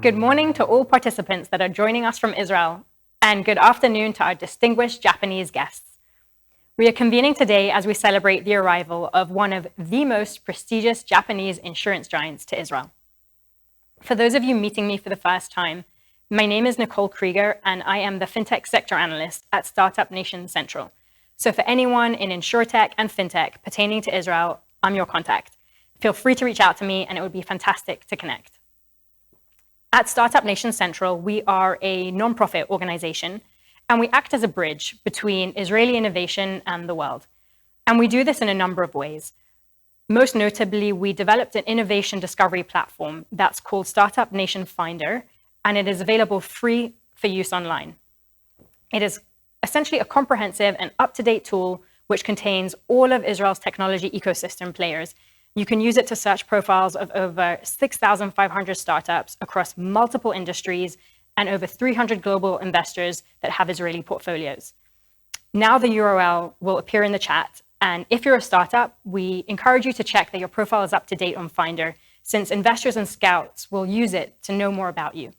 Good morning to all participants that are joining us from Israel, and good afternoon to our distinguished Japanese guests. We are convening today as we celebrate the arrival of one of the most prestigious Japanese insurance giants to Israel. For those of you meeting me for the first time, my name is Nicole Krieger, and I am the FinTech Sector Analyst at Startup Nation Central. So for anyone in InsurTech and FinTech pertaining to Israel, I'm your contact. Feel free to reach out to me, and it would be fantastic to connect. At Startup Nation Central, we are a nonprofit organization, and we act as a bridge between Israeli innovation and the world. And we do this in a number of ways. Most notably, we developed an innovation discovery platform that's called Startup Nation Finder, and it is available free for use online. It is essentially a comprehensive and up-to-date tool which contains all of Israel's technology ecosystem players. You can use it to search profiles of over 6,500 startups across multiple industries and over 300 global investors that have Israeli portfolios. Now the URL will appear in the chat, and if you're a startup, we encourage you to check that your profile is up to date on Finder, since investors and scouts will use it to know more about you.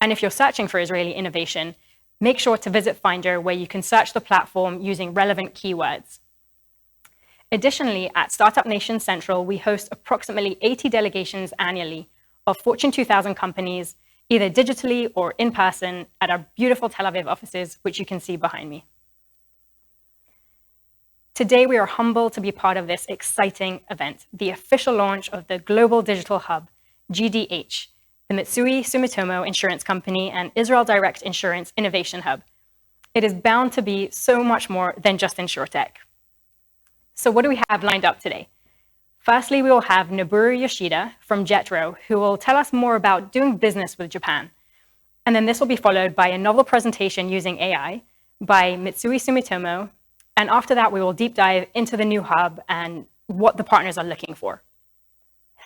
And if you're searching for Israeli innovation, make sure to visit Finder, where you can search the platform using relevant keywords. Additionally, at Startup Nation Central, we host approximately 80 delegations annually of Fortune 2000 companies, either digitally or in person at our beautiful Tel Aviv offices, which you can see behind me. Today, we are humbled to be part of this exciting event, the official launch of the Global Digital Hub, GDH, the Mitsui Sumitomo Insurance Company and Israel Direct Insurance Innovation Hub. It is bound to be so much more than just InsurTech. So what do we have lined up today? Firstly, we will have Noburu Yoshida from JETRO, who will tell us more about doing business with Japan. And then this will be followed by a novel presentation using AI by Mitsui Sumitomo. And after that, we will deep dive into the new hub and what the partners are looking for.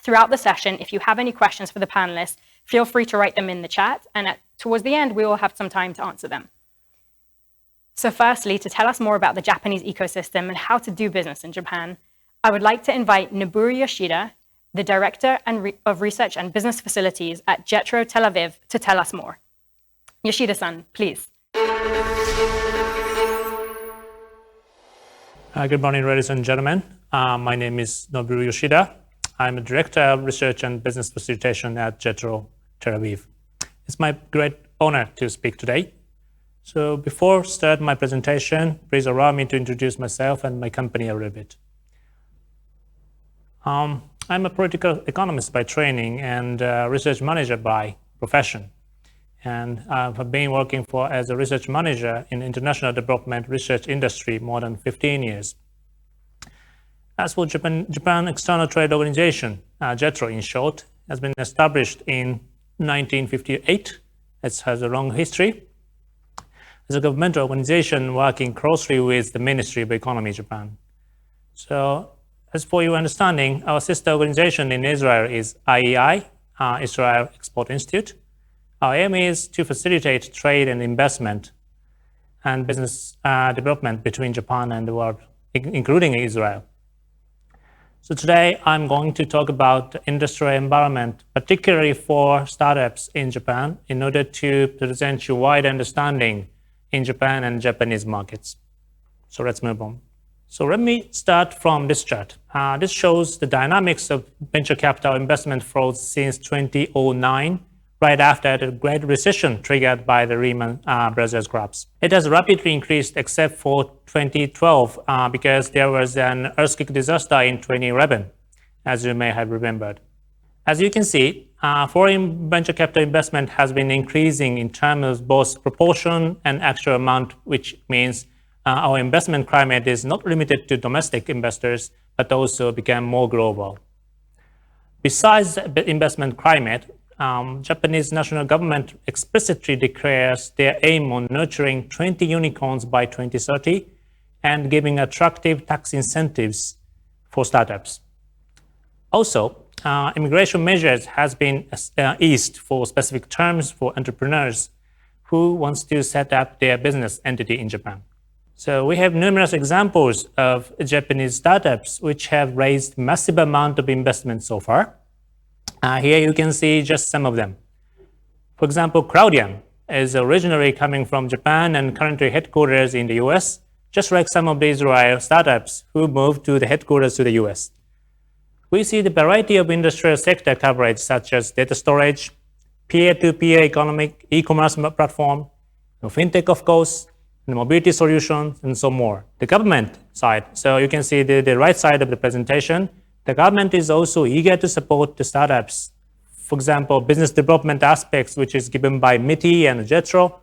Throughout the session, if you have any questions for the panelists, feel free to write them in the chat. And towards the end, we will have some time to answer them. So firstly, to tell us more about the Japanese ecosystem and how to do business in Japan, I would like to invite Noburu Yoshida, the Director of Research and Business Facilities at JETRO Tel Aviv, to tell us more. Yoshida-san, please. Good morning, ladies and gentlemen. My name is Noburu Yoshida. I'm a Director of Research and Business Facilitation at JETRO Tel Aviv. It's my great honor to speak today. So before start my presentation, please allow me to introduce myself and my company a little bit. I'm a political economist by training and research manager by profession. And I've been working as a research manager in international development research industry more than 15 years. As for Japan External Trade Organization, JETRO in short, has been established in 1958. It has a long history. It's a governmental organization working closely with the Ministry of Economy, Japan. So, as for your understanding, our sister organization in Israel is IDI, Israel Export Institute. Our aim is to facilitate trade and investment and business development between Japan and the world, including Israel. So today, I'm going to talk about the industrial environment, particularly for startups in Japan, in order to present you wide understanding in Japan and Japanese markets. So let's move on. So let me start from this chart. This shows the dynamics of venture capital investment flows since 2009, right after the Great Recession triggered by the Lehman Brothers collapse. It has rapidly increased except for 2012 because there was an earthquake disaster in 2011, as you may have remembered. As you can see, foreign venture capital investment has been increasing in terms of both proportion and actual amount, which means our investment climate is not limited to domestic investors, but also became more global. Besides the investment climate, Japanese national government explicitly declares their aim on nurturing 20 unicorns by 2030 and giving attractive tax incentives for startups. Also, immigration measures has been eased for specific terms for entrepreneurs who wants to set up their business entity in Japan. So we have numerous examples of Japanese startups which have raised massive amount of investment so far. Here you can see just some of them. For example, Cloudian is originally coming from Japan and currently headquarters in the US, just like some of the Israel startups who moved to the headquarters to the US. We see the variety of industrial sector coverage, such as data storage, peer-to-peer economic e-commerce platform, fintech, of course, and mobility solutions, and so more. The government side, so you can see the right side of the presentation, the government is also eager to support the startups. For example, business development aspects, which is given by MITI and JETRO,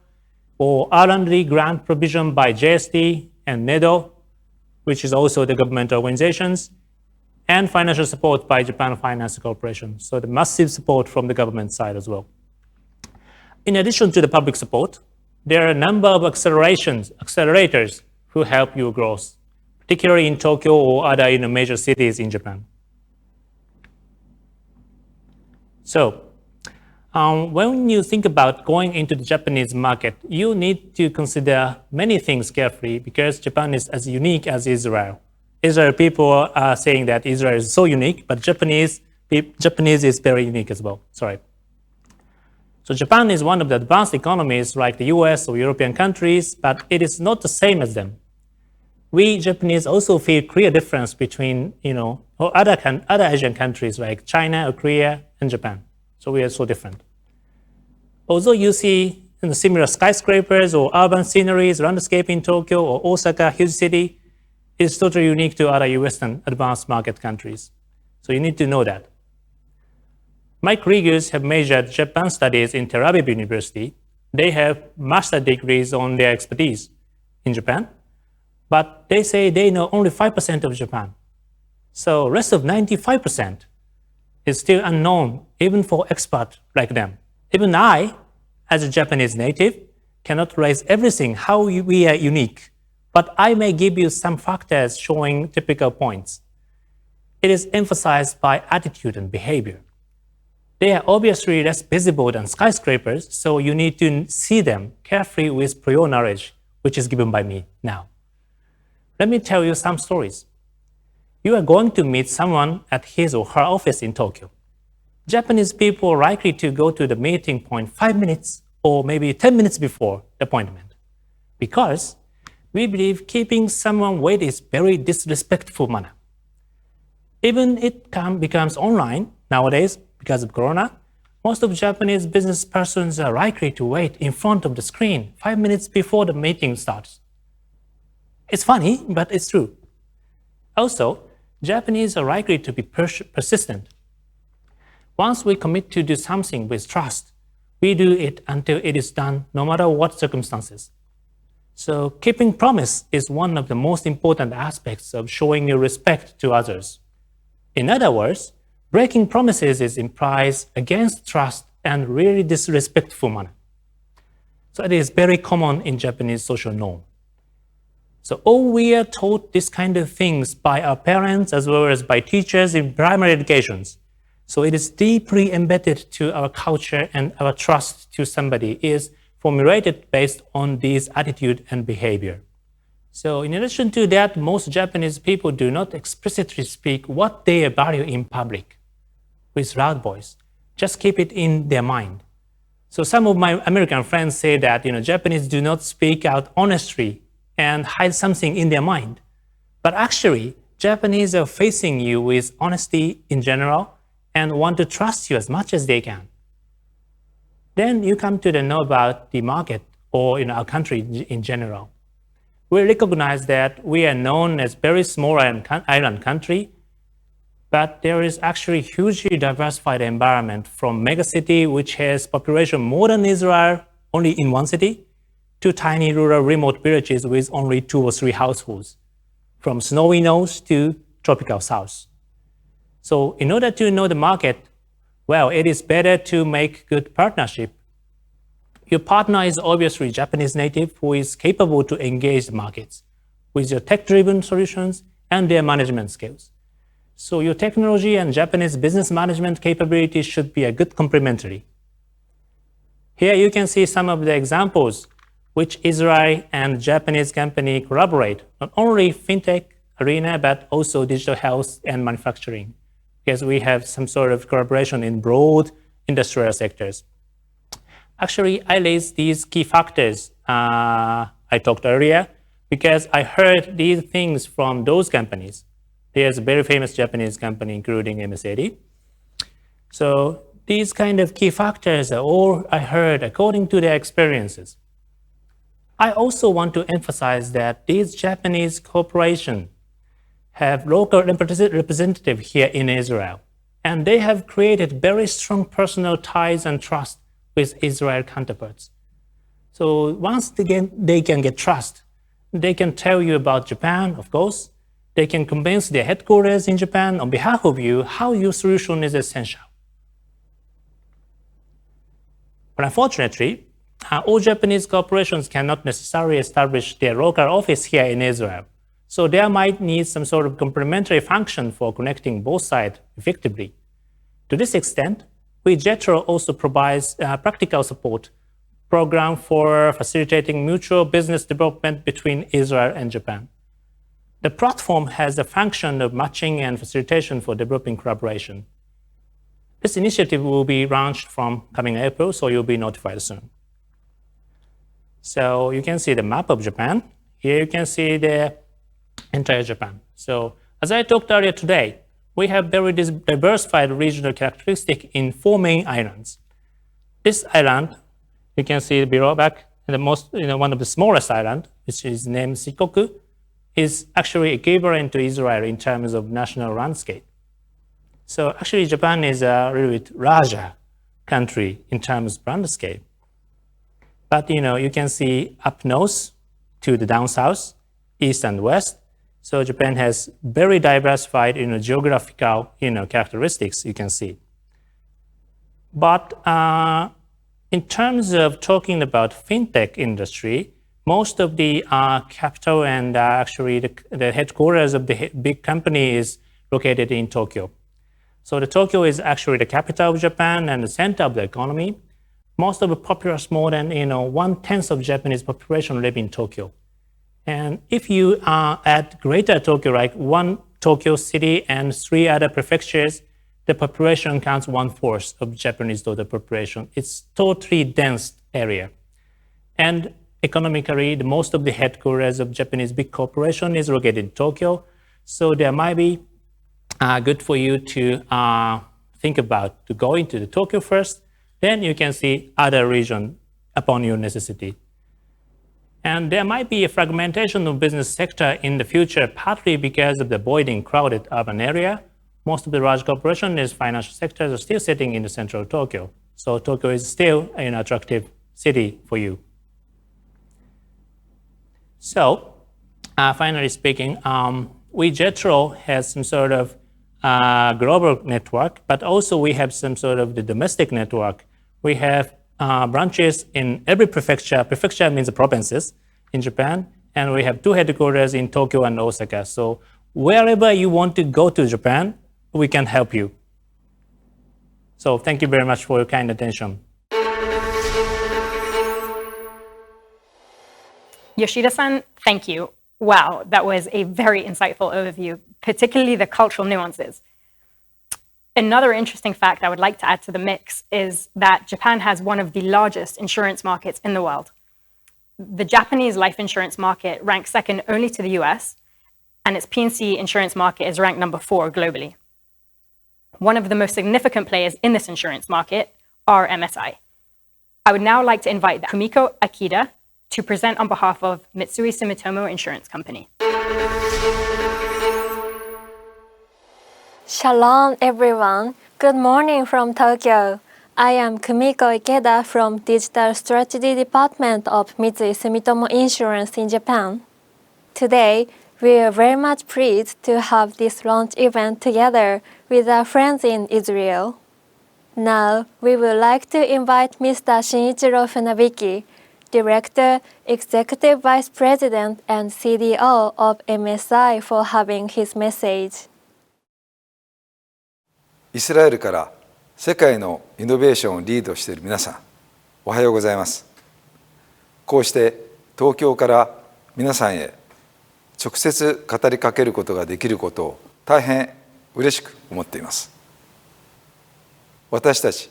or R&D grant provision by JST and NEDO, which is also the government organizations, and financial support by Japan Finance Corporation. So the massive support from the government side as well. In addition to the public support, there are a number of accelerators who help your growth, particularly in Tokyo or other major cities in Japan. So when you think about going into the Japanese market, you need to consider many things carefully because Japan is as unique as Israel. Israel people are saying that Israel is so unique, but Japanese is very unique as well. Sorry. So Japan is one of the advanced economies like the US or European countries, but it is not the same as them. We Japanese also feel clear difference between, or other Asian countries like China or Korea and Japan. So we are so different. Although you see similar skyscrapers or urban sceneries, landscape in Tokyo or Osaka, huge city, is totally unique to other Western advanced market countries. So you need to know that. My colleagues have measured Japan studies in Tel Aviv University. They have master degrees on their expertise in Japan, but they say they know only 5% of Japan. So rest of 95% is still unknown, even for experts like them. Even I, as a Japanese native, cannot raise everything how we are unique, but I may give you some factors showing typical points. It is emphasized by attitude and behavior. They are obviously less visible than skyscrapers, so you need to see them carefully with prior knowledge, which is given by me now. Let me tell you some stories. You are going to meet someone at his or her office in Tokyo. Japanese people are likely to go to the meeting point 5 minutes or maybe 10 minutes before the appointment, because we believe keeping someone wait is very disrespectful manner. Even it becomes online nowadays because of Corona, most of Japanese business persons are likely to wait in front of the screen 5 minutes before the meeting starts. It's funny, but it's true. Also, Japanese are likely to be persistent. Once we commit to do something with trust, we do it until it is done, no matter what circumstances. So keeping promise is one of the most important aspects of showing your respect to others. In other words, breaking promises is implies against trust and really disrespectful manner. So it is very common in Japanese social norm. So all we are taught this kind of things by our parents as well as by teachers in primary educations. So it is deeply embedded to our culture, and our trust to somebody is formulated based on these attitude and behavior. So in addition to that, most Japanese people do not explicitly speak what they value in public with loud voice. Just keep it in their mind. So some of my American friends say that Japanese do not speak out honestly and hide something in their mind. But actually, Japanese are facing you with honesty in general and want to trust you as much as they can. Then you come to know about the market or our country in general. We recognize that we are known as very small island country, but there is actually hugely diversified environment from megacity, which has population more than Israel, only in one city, to tiny rural remote villages with only 2 or 3 households, from snowy north to tropical south. So in order to know the market, well, it is better to make good partnership. Your partner is obviously Japanese native who is capable to engage the markets with your tech-driven solutions and their management skills. So your technology and Japanese business management capabilities should be a good complementary. Here you can see some of the examples which Israel and Japanese company collaborate, not only fintech arena, but also digital health and manufacturing, because we have some sort of collaboration in broad industrial sectors. Actually, I raised these key factors I talked earlier because I heard these things from those companies. There's a very famous Japanese company, including MSI. So these kind of key factors are all I heard according to their experiences. I also want to emphasize that these Japanese corporations have local representative here in Israel, and they have created very strong personal ties and trust with Israel counterparts. So once they can get trust, they can tell you about Japan, of course. They can convince their headquarters in Japan on behalf of you how your solution is essential. But unfortunately, all Japanese corporations cannot necessarily establish their local office here in Israel. So they might need some sort of complementary function for connecting both sides effectively. To this extent, JETRO also provides practical support program for facilitating mutual business development between Israel and Japan. The platform has a function of matching and facilitation for developing collaboration. This initiative will be launched from coming April, so you'll be notified soon. So you can see the map of Japan. Here you can see the entire Japan. So as I talked earlier today, we have very diversified regional characteristics in 4 main islands. This island, you can see below back, one of the smallest islands, which is named Shikoku, is actually equivalent to Israel in terms of national landscape. So actually Japan is a little bit larger country in terms of landscape. But you can see up north to the down south, east and west. So Japan has very diversified geographical characteristics you can see. But in terms of talking about fintech industry, most of the capital and actually the headquarters of the big company is located in Tokyo. So the Tokyo is actually the capital of Japan and the center of the economy. Most of the populace, more than 1/10 of Japanese population live in Tokyo. And if you add Greater Tokyo, like 1 Tokyo city and 3 other prefectures, the population counts 1/4 of Japanese total population. It's totally dense area. And economically, most of the headquarters of Japanese big corporation is located in Tokyo. So there might be good for you to think about to go into the Tokyo first. Then you can see other region upon your necessity. And there might be a fragmentation of business sector in the future, partly because of the avoiding crowded urban area. Most of the large corporations and financial sectors are still sitting in the central Tokyo. So Tokyo is still an attractive city for you. So finally speaking, JETRO has some sort of global network, but also we have some sort of the domestic network. We have branches in every prefecture. Prefecture means the provinces in Japan. And we have 2 headquarters in Tokyo and Osaka. So wherever you want to go to Japan, we can help you. So thank you very much for your kind attention. Yoshida-san, thank you. Wow, that was a very insightful overview, particularly the cultural nuances. Another interesting fact I would like to add to the mix is that Japan has one of the largest insurance markets in the world. The Japanese life insurance market ranks second only to the US, and its P&C insurance market is ranked number 4 globally. One of the most significant players in this insurance market are MSI. I would now like to invite Kumiko Akita to present on behalf of Mitsui Sumitomo Insurance Company. Shalom, everyone. Good morning from Tokyo. I am Kumiko Ikeda from Digital Strategy Department of Mitsui Sumitomo Insurance in Japan. Today, we are very much pleased to have this launch event together with our friends in Israel. Now, we would like to invite Mr. Shinichiro Funabiki, Director, Executive Vice President, and CDO of MSI for having his message. イスラエルから世界のイノベーションをリードしている皆さん、おはようございます。こうして東京から皆さんへ直接語りかけることができることを大変嬉しく思っています。私たち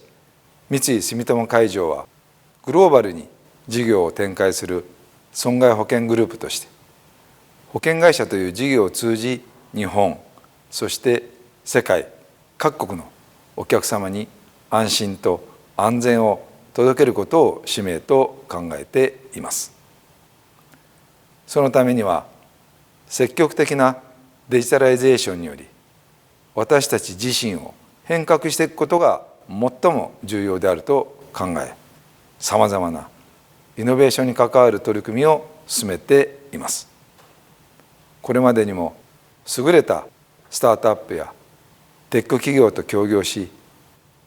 三井住友海上はグローバルに事業を展開する損害保険グループとして、保険会社という事業を通じ、日本、そして世界各国のお客様に安心と安全を届けることを使命と考えています。そのためには、積極的なデジタライゼーションにより、私たち自身を変革していくことが最も重要であると考え、さまざまなイノベーションに関わる取り組みを進めています。これまでにも優れたスタートアップやテック企業と協業し、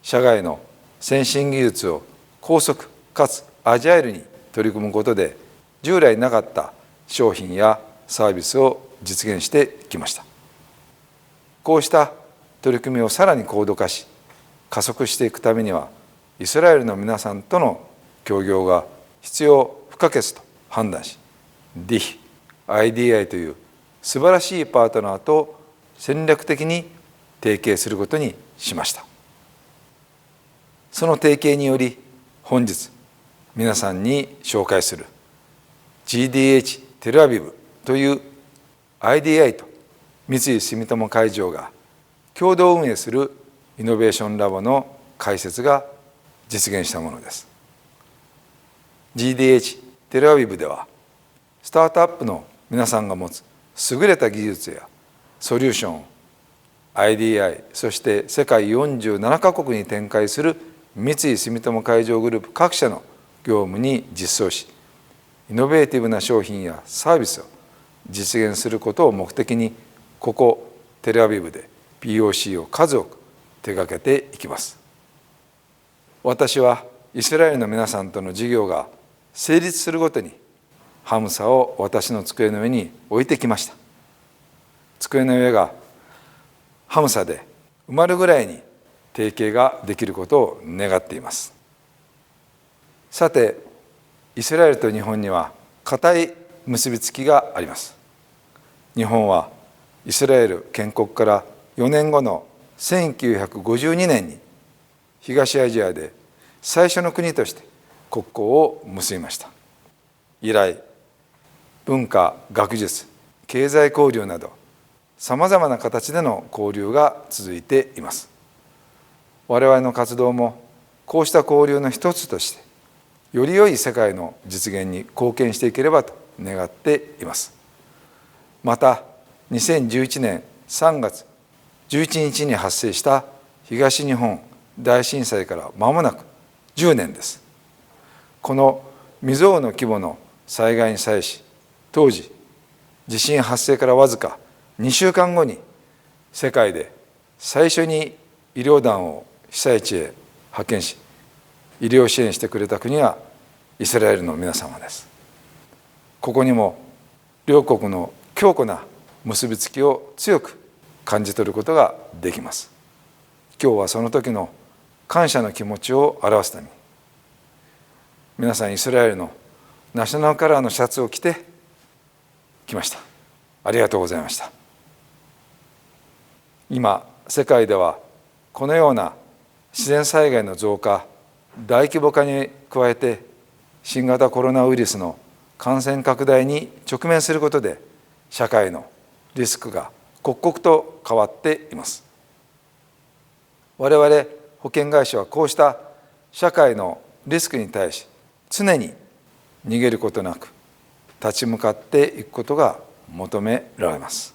社外の先進技術を高速かつアジャイルに取り組むことで、従来なかった商品やサービスを実現してきました。こうした取り組みをさらに高度化し、加速していくためには、イスラエルの皆さんとの協業が必要不可欠と判断し、DIH、IDI という素晴らしいパートナーと戦略的に提携することにしました。その提携により、本日皆さんに紹介する GDH テルアビブという IDI と三井住友海上が共同運営するイノベーションラボの開設が実現したものです。GDH テルアビブでは、スタートアップの皆さんが持つ優れた技術やソリューションを IDI、そして世界47カ国に展開する三井住友海上グループ各社の業務に実装し、イノベーティブな商品やサービスを実現することを目的に、ここテルアビブで POC を数多く手掛けていきます。私はイスラエルの皆さんとの事業が成立するごとに、ハムサを私の机の上に置いてきました。机の上がハムサで埋まるぐらいに提携ができることを願っています。さて、イスラエルと日本には固い結びつきがあります。日本はイスラエル建国から4年後の1952年に東アジアで最初の国として国交を結びました。以来、文化、学術、経済交流などさまざまな形での交流が続いています。我々の活動もこうした交流の一つとして、より良い世界の実現に貢献していければと願っています。また、2011年3月11日に発生した東日本大震災から間もなく10年です。この未曾有の規模の災害に際し、当時、地震発生からわずか2週間後に世界で最初に医療団を被災地へ派遣し、医療支援してくれた国はイスラエルの皆様です。ここにも両国の強固な結びつきを強く感じ取ることができます。今日はその時の感謝の気持ちを表すために、皆さんイスラエルのナショナルカラーのシャツを着てきました。ありがとうございました。今、世界ではこのような自然災害の増加、大規模化に加えて、新型コロナウイルスの感染拡大に直面することで、社会のリスクが刻々と変わっています。我々保険会社はこうした社会のリスクに対し、常に逃げることなく立ち向かっていくことが求められます。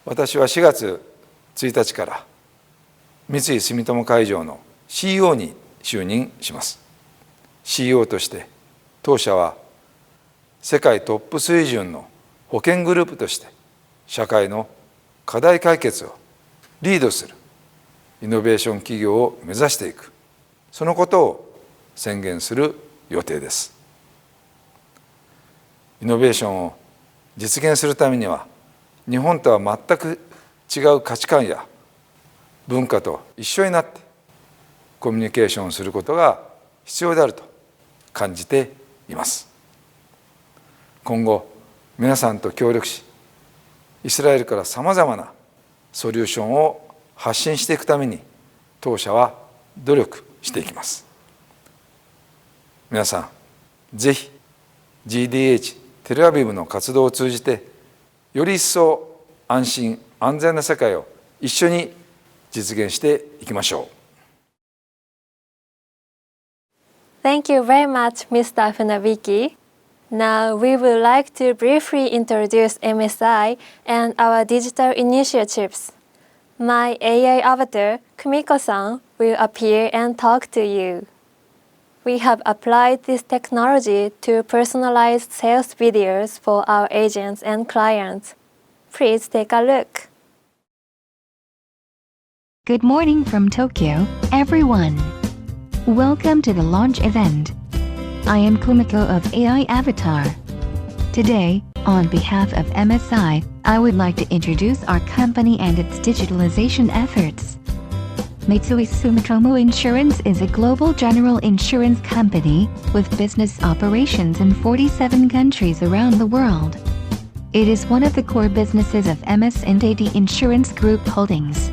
私は4月1日から三井住友海上の CEO に就任します。CEO として当社は世界トップ水準の保険グループとして社会の課題解決をリードするイノベーション企業を目指していく、そのことを宣言する予定です。イノベーションを実現するためには、日本とは全く違う価値観や文化と一緒になってコミュニケーションをすることが必要であると感じています。今後、皆さんと協力し、イスラエルからさまざまなソリューションを発信していくために、当社は努力していきます。皆さん、ぜひ GDH テルアビブの活動を通じて、より一層安心安全な世界を一緒に実現していきましょう。Thank you very much, Mr. Funabiki. Now we would like to briefly introduce MSI and our digital initiatives. My AI avatar, Kumiko-san, will appear and talk to you. We have applied this technology to personalized sales videos for our agents and clients. Please take a look. Good morning from Tokyo, everyone. Welcome to the launch event. I am Kumiko of AI Avatar. Today, on behalf of MSI, I would like to introduce our company and its digitalization efforts. Mitsui Sumitomo Insurance is a global general insurance company with business operations in 47 countries around the world. It is one of the core businesses of MS&AD Insurance Group Holdings.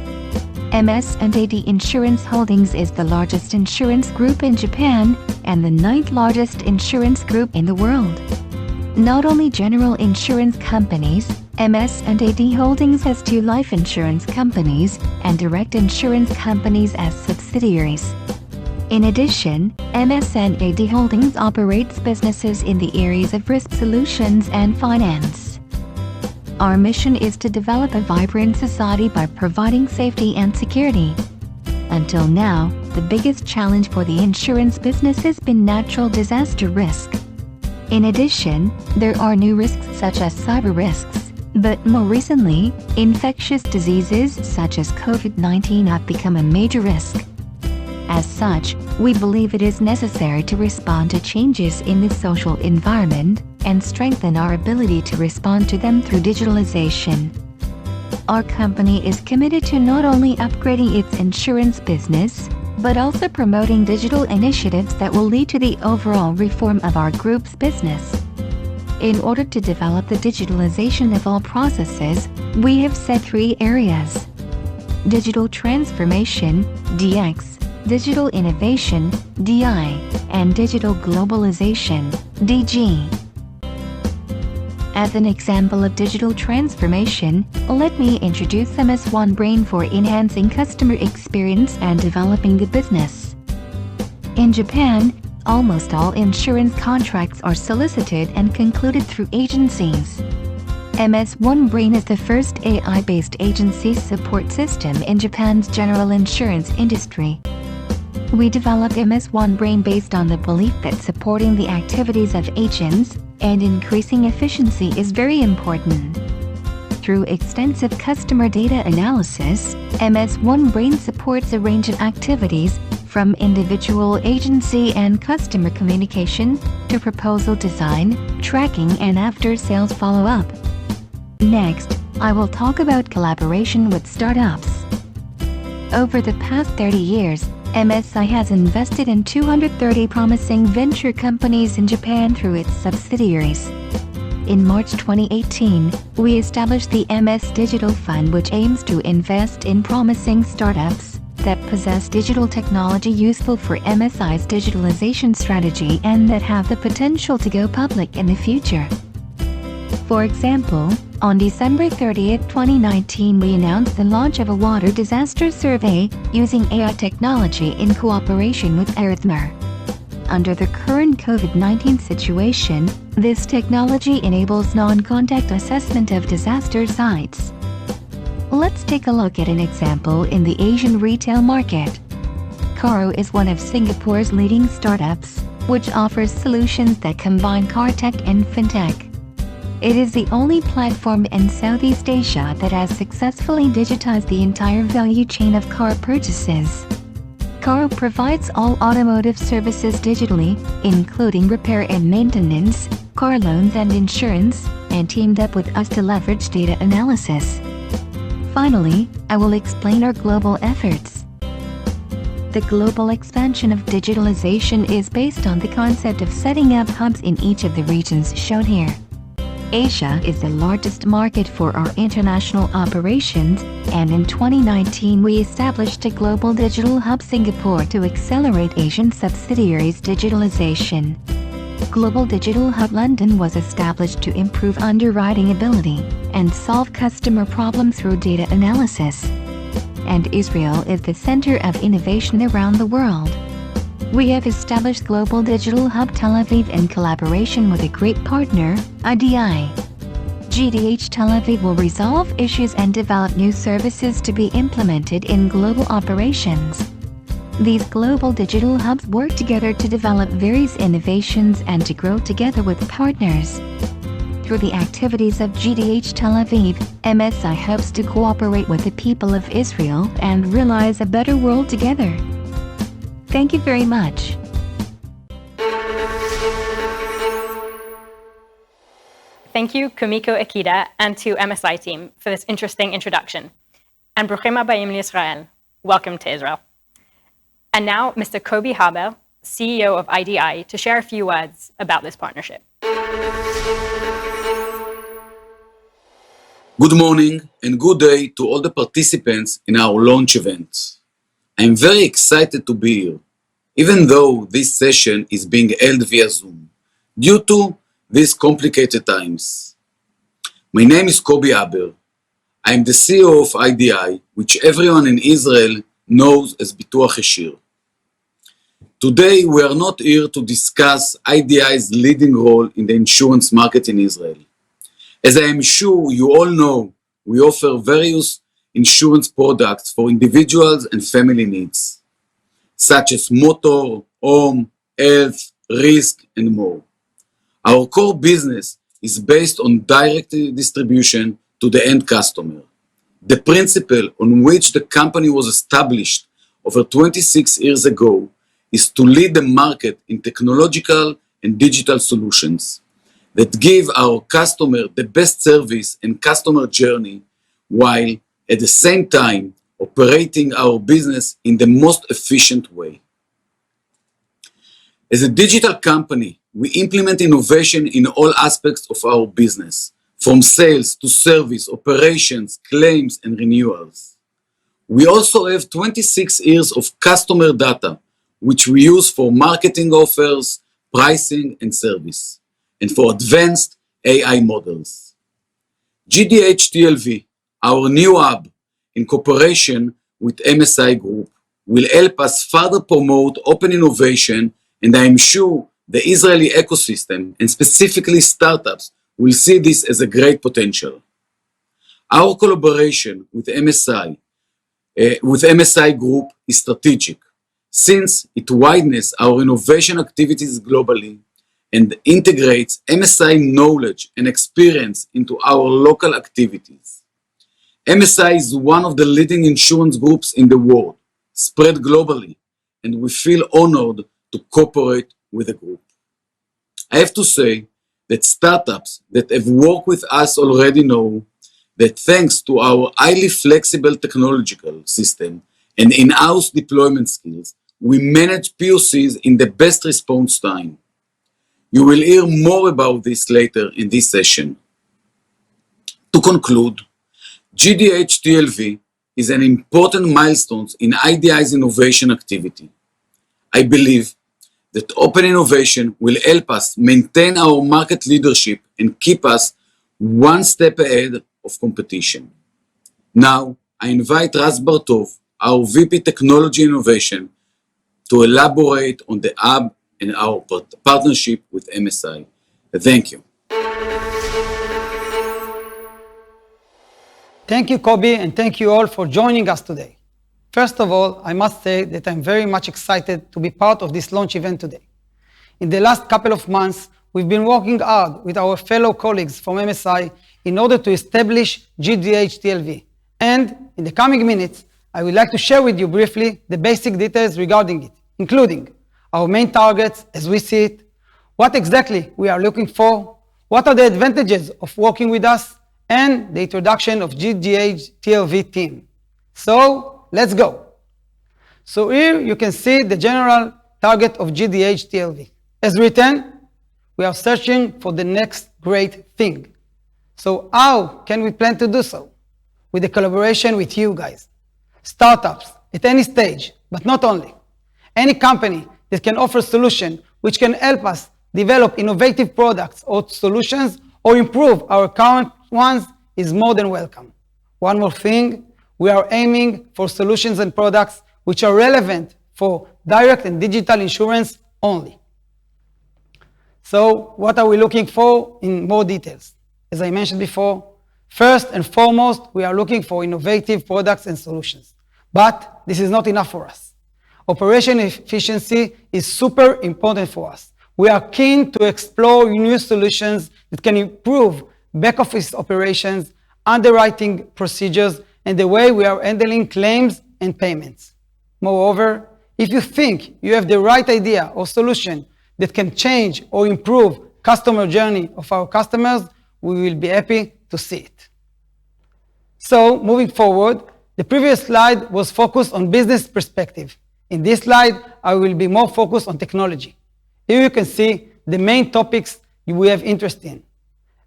MS&AD Insurance Holdings is the largest insurance group in Japan and the 9th largest insurance group in the world. Not only general insurance companies, MS&AD Holdings has 2 life insurance companies and direct insurance companies as subsidiaries. In addition, MS&AD Holdings operates businesses in the areas of risk solutions and finance. Our mission is to develop a vibrant society by providing safety and security. Until now, the biggest challenge for the insurance business has been natural disaster risk. In addition, there are new risks such as cyber risks. But more recently, infectious diseases such as COVID-19 have become a major risk. As such, we believe it is necessary to respond to changes in the social environment and strengthen our ability to respond to them through digitalization. Our company is committed to not only upgrading its insurance business, but also promoting digital initiatives that will lead to the overall reform of our group's business. In order to develop the digitalization of all processes, we have set 3 areas: digital transformation, DX, digital innovation, DI, and digital globalization, DG. As an example of digital transformation, let me introduce MS1 Brain for enhancing customer experience and developing the business. In Japan, almost all insurance contracts are solicited and concluded through agencies. MS1 Brain is the first AI-based agency support system in Japan's general insurance industry. We developed MS1 Brain based on the belief that supporting the activities of agents and increasing efficiency is very important. Through extensive customer data analysis, MS1 Brain supports a range of activities from individual agency and customer communication to proposal design, tracking, and after-sales follow-up. Next, I will talk about collaboration with startups. Over the past 30 years, MSI has invested in 230 promising venture companies in Japan through its subsidiaries. In March 2018, we established the MS Digital Fund, which aims to invest in promising startups that possess digital technology useful for MSI's digitalization strategy and that have the potential to go public in the future. For example, on December 30, 2019, we announced the launch of a water disaster survey using AI technology in cooperation with Arithmer. Under the current COVID-19 situation, this technology enables non-contact assessment of disaster sites. Let's take a look at an example in the Asian retail market. Karo is one of Singapore's leading startups, which offers solutions that combine car tech and fintech. It is the only platform in Southeast Asia that has successfully digitized the entire value chain of car purchases. Karo provides all automotive services digitally, including repair and maintenance, car loans and insurance, and teamed up with us to leverage data analysis. Finally, I will explain our global efforts. The global expansion of digitalization is based on the concept of setting up hubs in each of the regions shown here. Asia is the largest market for our international operations, and in 2019 we established a Global Digital Hub Singapore to accelerate Asian subsidiaries' digitalization. Global Digital Hub London was established to improve underwriting ability and solve customer problems through data analysis. And Israel is the center of innovation around the world. We have established Global Digital Hub Tel Aviv in collaboration with a great partner, IDI. GDH Tel Aviv will resolve issues and develop new services to be implemented in global operations. These global digital hubs work together to develop various innovations and to grow together with partners. Through the activities of GDH Tel Aviv, MSI hopes to cooperate with the people of Israel and realize a better world together. Thank you very much. Thank you, Kumiko Akita, and to MSI team for this interesting introduction. And Bruchim Habayim Yisrael. Welcome to Israel. And now, Mr. Kobi Haber, CEO of IDI, to share a few words about this partnership. Good morning and good day to all the participants in our launch event. I'm very excited to be here, even though this session is being held via Zoom, due to these complicated times. My name is Kobi Haber. I am the CEO of IDI, which everyone in Israel knows as Bituach Yashir. Today, we are not here to discuss IDI's leading role in the insurance market in Israel. As I am sure you all know, we offer various insurance products for individuals and family needs, such as motor, home, health, risk, and more. Our core business is based on direct distribution to the end customer. The principle on which the company was established over 26 years ago is to lead the market in technological and digital solutions that give our customer the best service and customer journey, while at the same time operating our business in the most efficient way. As a digital company, we implement innovation in all aspects of our business, from sales to service, operations, claims, and renewals. We also have 26 years of customer data, which we use for marketing offers, pricing, and service, and for advanced AI models. GDH TLV, our new hub, in cooperation with MSI Group, will help us further promote open innovation, and I am sure the Israeli ecosystem, and specifically startups, will see this as a great potential. Our collaboration with MSI Group is strategic, since it widens our innovation activities globally and integrates MSI knowledge and experience into our local activities. MSI is one of the leading insurance groups in the world, spread globally, and we feel honored to cooperate with the group. I have to say that startups that have worked with us already know that thanks to our highly flexible technological system and in-house deployment skills, we manage POCs in the best response time. You will hear more about this later in this session. To conclude, GDH TLV is an important milestone in IDI's innovation activity. I believe that open innovation will help us maintain our market leadership and keep us one step ahead of competition. Now, I invite Raz Bartov, our VP Technology Innovation, to elaborate on the hub and our partnership with MSI. Thank you. Thank you, Kobi, and thank you all for joining us today. First of all, I must say that I'm very much excited to be part of this launch event today. In the last couple of months, we've been working hard with our fellow colleagues from MSI in order to establish GDH TLV. And in the coming minutes, I would like to share with you briefly the basic details regarding it, including our main targets as we see it, what exactly we are looking for, what are the advantages of working with us, and the introduction of GDH TLV team. So, let's go. So here you can see the general target of GDH TLV. As written, we are searching for the next great thing, So how can we plan to do so? With the collaboration with you guys. Startups at any stage, but not only. Any company that can offer solutions which can help us develop innovative products or solutions or improve our current ones is more than welcome. One more thing, we are aiming for solutions and products which are relevant for direct and digital insurance only. So what are we looking for in more details? As I mentioned before, first and foremost, we are looking for innovative products and solutions. But this is not enough for us. Operation efficiency is super important for us. We are keen to explore new solutions that can improve back office operations, underwriting procedures, and the way we are handling claims and payments. Moreover, if you think you have the right idea or solution that can change or improve customer journey of our customers, we will be happy to see it. So, moving forward, the previous slide was focused on business perspective. In this slide, I will be more focused on technology. Here you can see the main topics we have interest in.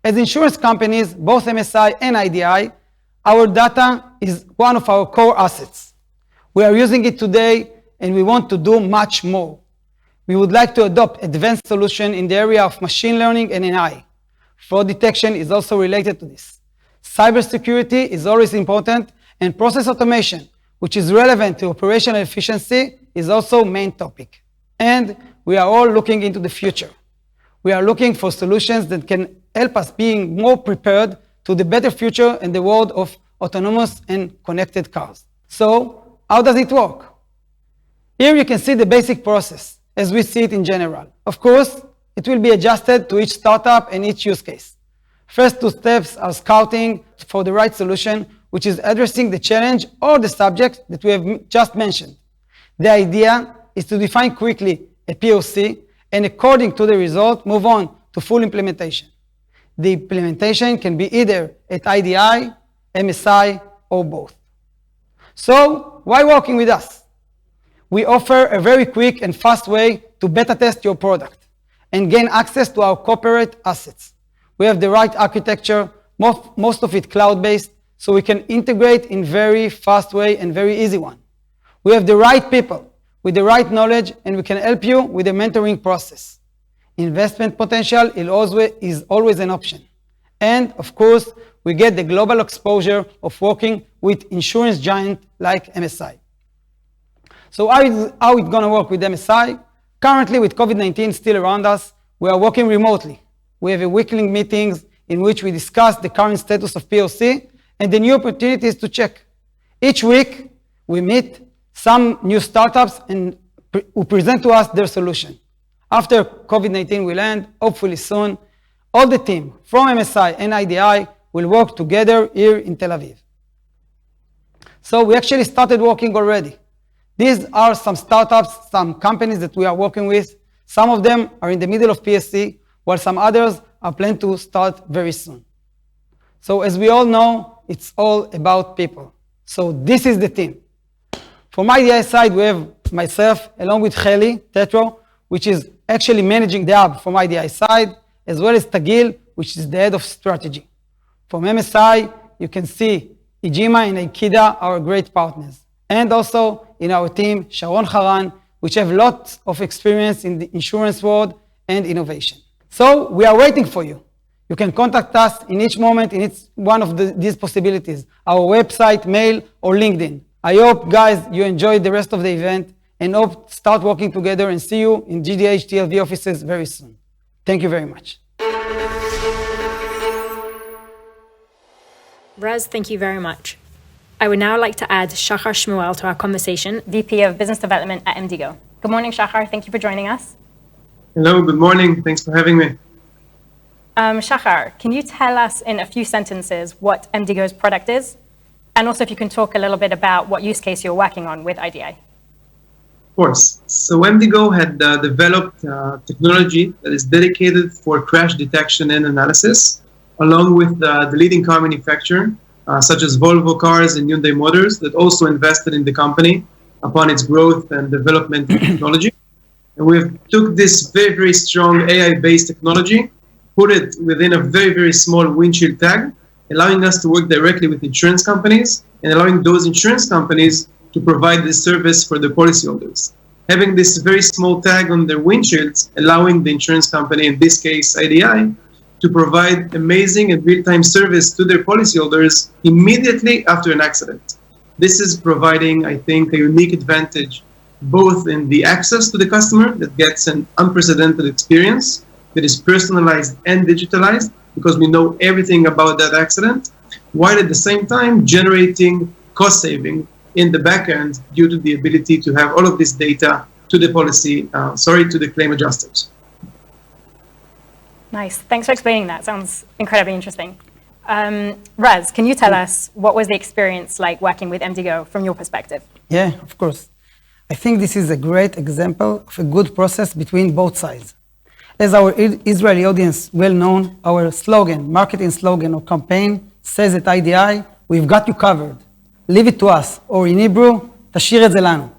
As insurance companies, both MSI and IDI, our data is one of our core assets. We are using it today, and we want to do much more. We would like to adopt advanced solutions in the area of machine learning and AI. Fraud detection is also related to this. Cybersecurity is always important, and process automation, which is relevant to operational efficiency, is also main topic. And we are all looking into the future. We are looking for solutions that can help us being more prepared to the better future in the world of autonomous and connected cars. So, how does it work? Here you can see the basic process as we see it in general. Of course, it will be adjusted to each startup and each use case. First two steps are scouting for the right solution, which is addressing the challenge or the subject that we have just mentioned. The idea is to define quickly a POC and according to the result, move on to full implementation. The implementation can be either at IDI, MSI, or both. So, why working with us? We offer a very quick and fast way to beta test your product and gain access to our corporate assets. We have the right architecture, most of it cloud-based, so we can integrate in very fast way and very easy one. We have the right people with the right knowledge, and we can help you with the mentoring process. Investment potential is always an option. And of course, we get the global exposure of working with insurance giant like MSI. So how it's going to work with MSI? Currently, with COVID-19 still around us, we are working remotely. We have weekly meetings in which we discuss the current status of POC and the new opportunities to check. Each week, we meet some new startups and who present to us their solution. After COVID-19 will end, hopefully soon, all the team from MSI and IDI will work together here in Tel Aviv. So we actually started working already. These are some startups, some companies that we are working with. Some of them are in the middle of PSC, while some others are planned to start very soon. So as we all know, it's all about people. So this is the team. From IDI side, we have myself, along with Heli, JETRO, which is actually managing the hub from IDI side, as well as Tagil, which is the head of strategy. From MSI, you can see Ijima and Aikida, our great partners. And also in our team, Sharon Haran, which have lots of experience in the insurance world and innovation. So we are waiting for you. You can contact us in each moment in each one of these possibilities, our website, mail, or LinkedIn. I hope, guys, you enjoyed the rest of the event and hope to start working together and see you in GDH TLV offices very soon. Thank you very much. Raz, thank you very much. I would now like to add Shachar Shmuel to our conversation, VP of Business Development at MDGO. Good morning, Shachar. Thank you for joining us. Hello, good morning. Thanks for having me. Shachar, can you tell us in a few sentences what MDGO's product is? And also if you can talk a little bit about what use case you're working on with IDI. Of course. So MDGO had developed technology that is dedicated for crash detection and analysis, along with the leading car manufacturer, such as Volvo Cars and Hyundai Motors, that also invested in the company upon its growth and development in technology. And we took this very, very strong AI-based technology put it within a very, very small windshield tag, allowing us to work directly with insurance companies and allowing those insurance companies to provide this service for the policyholders. Having this very small tag on their windshields, allowing the insurance company, in this case IDI, to provide amazing and real-time service to their policyholders immediately after an accident. This is providing, I think, a unique advantage both in the access to the customer that gets an unprecedented experience that is personalized and digitalized because we know everything about that accident, while at the same time generating cost saving in the back end due to the ability to have all of this data to the to the claim adjusters. Nice. Thanks for explaining that. Sounds incredibly interesting. Raz, can you tell us what was the experience like working with MDGO from your perspective? Yeah, of course. I think this is a great example of a good process between both sides. As our Israeli audience well known, our slogan, marketing slogan or campaign says at IDI, we've got you covered. Leave it to us, or in Hebrew, tashir et ze lanu.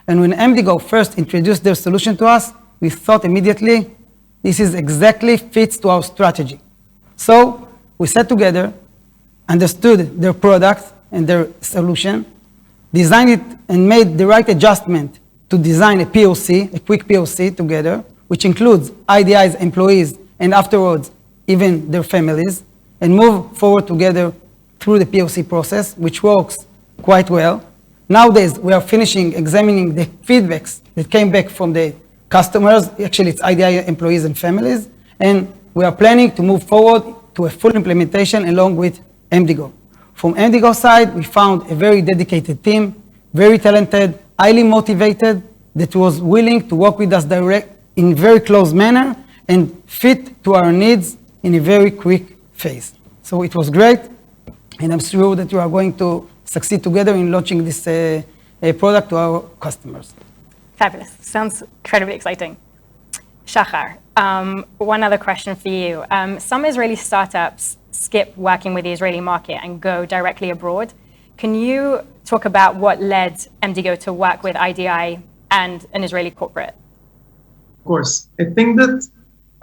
And when MDGO first introduced their solution to us, we thought immediately, this is exactly fits to our strategy. So we sat together, understood their product and their solution, designed it and made the right adjustment to design a POC, a quick POC together, which includes IDI's employees and afterwards even their families, and move forward together through the POC process, which works quite well. Nowadays, we are finishing examining the feedbacks that came back from the customers. Actually, it's IDI employees and families, and we are planning to move forward to a full implementation along with MDGO. From MDGO side, we found a very dedicated team, very talented, highly motivated, that was willing to work with us in very close manner and fit to our needs in a very quick phase. So it was great, and I'm sure that you are going to succeed together in launching this product to our customers. Fabulous. Sounds incredibly exciting. Shachar, one other question for you. Some Israeli startups skip working with the Israeli market and go directly abroad. Can you talk about what led MDGO to work with IDI and an Israeli corporate? Of course. I think that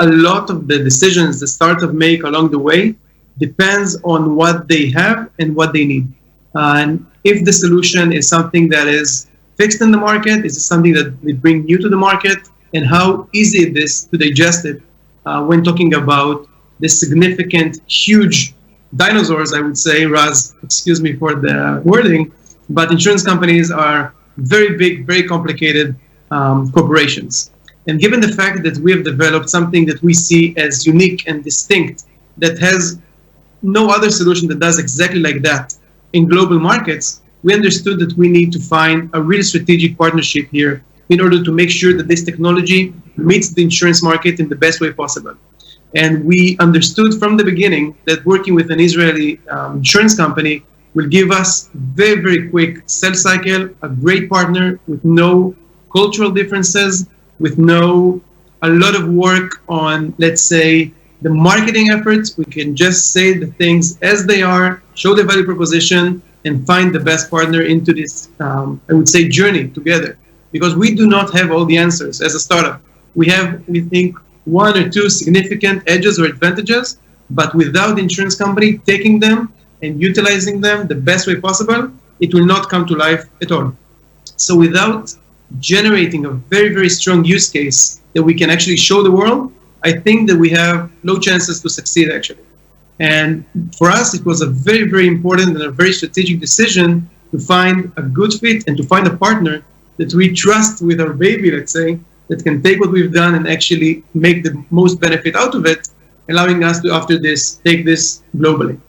a lot of the decisions the startup make along the way depends on what they have and what they need. And if the solution is something that is fixed in the market, is it something that they bring new to the market, and how easy it is to digest it when talking about the significant, huge dinosaurs, I would say, Raz, excuse me for the wording, but insurance companies are very big, very complicated corporations. And given the fact that we have developed something that we see as unique and distinct, that has no other solution that does exactly like that in global markets, we understood that we need to find a real strategic partnership here in order to make sure that this technology meets the insurance market in the best way possible. And we understood from the beginning that working with an Israeli insurance company will give us very, very quick sales cycle, a great partner with no cultural differences, with a lot of work on, let's say, the marketing efforts. We can just say the things as they are, show the value proposition, and find the best partner into this, I would say, journey together. Because we do not have all the answers as a startup. We have, we think, one or two significant edges or advantages, but without the insurance company taking them and utilizing them the best way possible, it will not come to life at all. So without generating a very, very strong use case that we can actually show the world, I think that we have no chances to succeed, actually. And for us, it was a very, very important and a very strategic decision to find a good fit and to find a partner that we trust with our baby, let's say, that can take what we've done and actually make the most benefit out of it, allowing us to, after this, take this globally.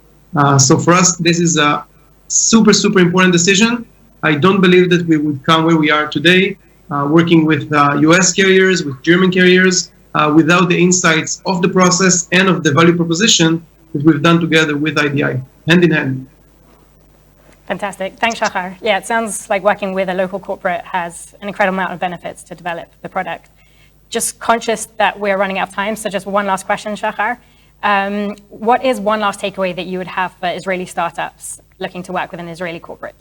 So for us, this is a super, super important decision. I don't believe that we would come where we are today, working with US carriers, with German carriers, without the insights of the process and of the value proposition that we've done together with IDI, hand in hand. Fantastic. Thanks, Shachar. Yeah, it sounds like working with a local corporate has an incredible amount of benefits to develop the product. Just conscious that we're running out of time, so just one last question, Shachar. What is one last takeaway that you would have for Israeli startups looking to work with an Israeli corporate?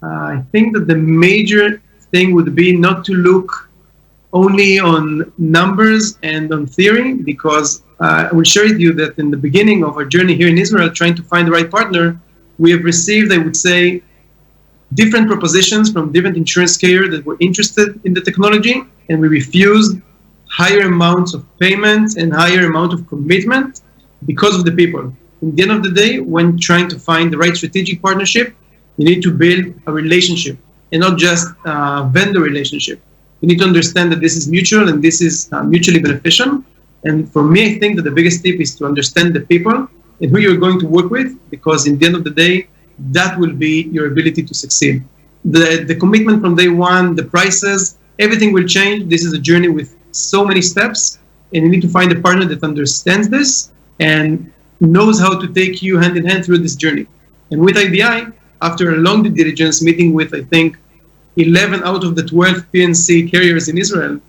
I think that the major thing would be not to look only on numbers and on theory, because I will share with you that in the beginning of our journey here in Israel, trying to find the right partner, we have received, I would say, different propositions from different insurance carriers that were interested in the technology, and we refused higher amounts of payment and higher amount of commitment because of the people. In the end of the day, when trying to find the right strategic partnership, you need to build a relationship and not just a vendor relationship. You need to understand that this is mutual and this is mutually beneficial. And for me, I think that the biggest tip is to understand the people and who you're going to work with, because in the end of the day, that will be your ability to succeed. The commitment from day one, the prices, everything will change. This is a journey with so many steps, and you need to find a partner that understands this and knows how to take you hand in hand through this journey. And with IDI, after a long due diligence meeting with, I think, 11 out of the 12 PNC carriers in Israel,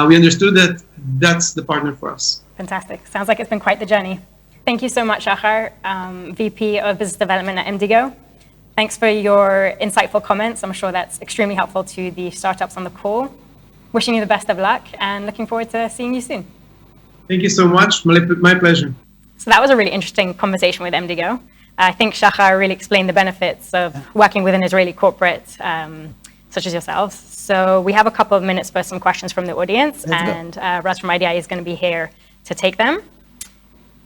we understood that that's the partner for us. Fantastic. Sounds like it's been quite the journey. Thank you so much, Shachar, VP of Business Development at MDGO. Thanks for your insightful comments. I'm sure that's extremely helpful to the startups on the call. Wishing you the best of luck and looking forward to seeing you soon. Thank you so much. My pleasure. So that was a really interesting conversation with MDGO. I think Shachar really explained the benefits of working with an Israeli corporate such as yourselves. So we have a couple of minutes for some questions from the audience, and Raz from IDI is going to be here to take them.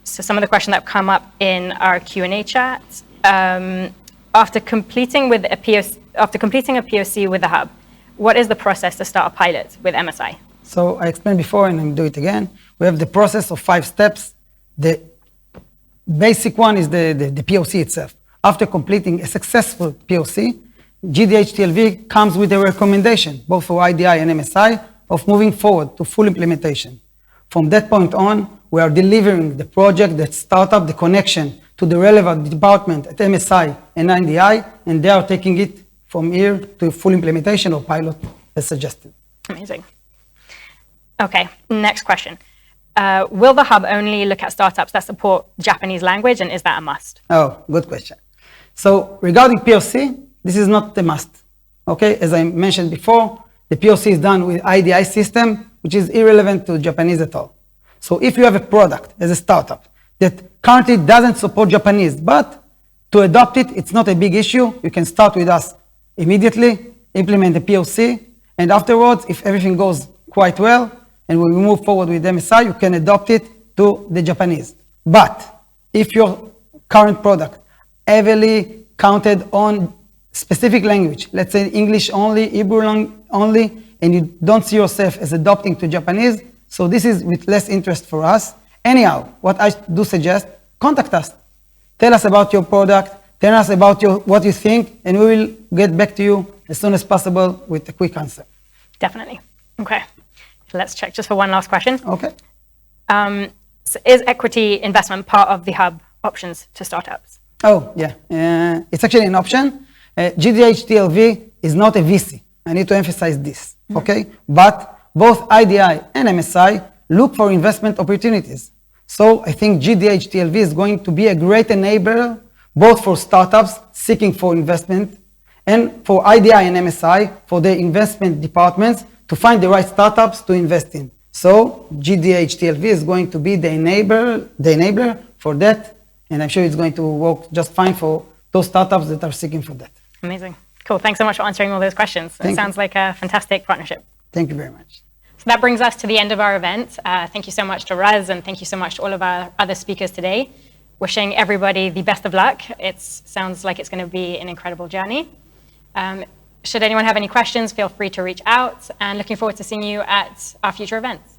So some of the questions that have come up in our Q&A chat. After completing a POC with the hub, what is the process to start a pilot with MSI? So I explained before, and I'm do it again. We have the process of 5 steps. The basic one is the POC itself. After completing a successful POC, GDH TLV comes with a recommendation, both for IDI and MSI, of moving forward to full implementation. From that point on, we are delivering the project, the startup, the connection to the relevant department at MSI and IDI, and they are taking it from here to full implementation or pilot as suggested. Amazing. Okay, next question. Will the hub only look at startups that support Japanese language, and is that a must? Oh, good question. So regarding POC, this is not a must. Okay, as I mentioned before, the POC is done with IDI system, which is irrelevant to Japanese at all. So if you have a product as a startup that currently doesn't support Japanese, but to adopt it, it's not a big issue. You can start with us immediately, implement the POC, and afterwards, if everything goes quite well, and when we move forward with MSI, you can adopt it to the Japanese. But if your current product heavily counted on specific language, let's say English only, Hebrew only, and you don't see yourself as adopting to Japanese, so this is with less interest for us. Anyhow, what I do suggest, contact us. Tell us about your product, tell us about what you think, and we will get back to you as soon as possible with a quick answer. Definitely. Okay. Let's check just for one last question. Okay. So is equity investment part of the hub options to startups? Oh, yeah. It's actually an option. GDH TLV is not a VC. I need to emphasize this, okay? But both IDI and MSI look for investment opportunities. So I think GDH TLV is going to be a great enabler, both for startups seeking for investment and for IDI and MSI, for their investment departments to find the right startups to invest in. So GDH TLV is going to be the enabler for that, and I'm sure it's going to work just fine for those startups that are seeking for that. Amazing. Cool. Thanks so much for answering all those questions. It sounds like a fantastic partnership. Thank you very much. So that brings us to the end of our event. Thank you so much to Raz, and thank you so much to all of our other speakers today. Wishing everybody the best of luck. It sounds like it's going to be an incredible journey. Should anyone have any questions, feel free to reach out, and looking forward to seeing you at our future events.